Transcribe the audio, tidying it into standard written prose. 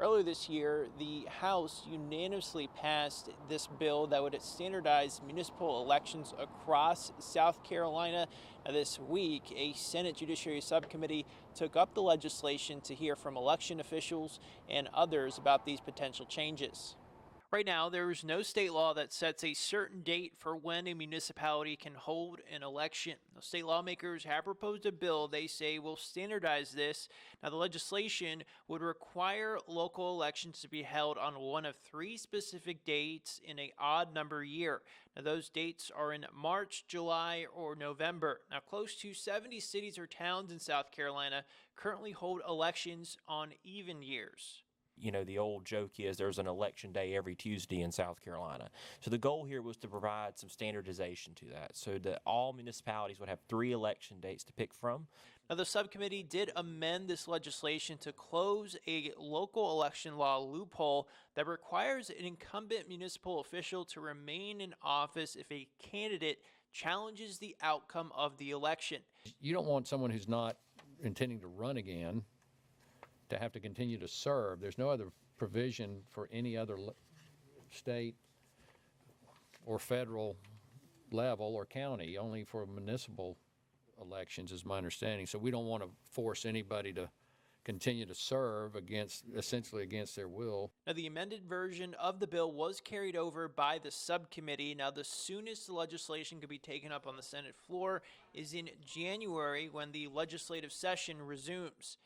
Earlier this year, the House unanimously passed this bill that would standardize municipal elections across South Carolina. Now, this week, a Senate Judiciary Subcommittee took up the legislation to hear from election officials and others about these potential changes. Right now, there is no state law that sets a certain date for when a municipality can hold an election. The state lawmakers have proposed a bill they say will standardize this. Now, the legislation would require local elections to be held on one of three specific dates in an odd number year. Now, those dates are in March, July, or November. Now, close to 70 cities or towns in South Carolina currently hold elections on even years. The old joke is there's an election day every Tuesday in South Carolina. So the goal here was to provide some standardization to that so that all municipalities would have three election dates to pick from. Now, the subcommittee did amend this legislation to close a local election law loophole that requires an incumbent municipal official to remain in office if a candidate challenges the outcome of the election. You don't want someone who's not intending to run again to have to continue to serve. There's no other provision for any other state or federal level or county, only for municipal elections is my understanding. So we don't want to force anybody to continue to serve essentially against their will. Now, the amended version of the bill was carried over by the subcommittee. Now, the soonest the legislation could be taken up on the Senate floor is in January when the legislative session resumes.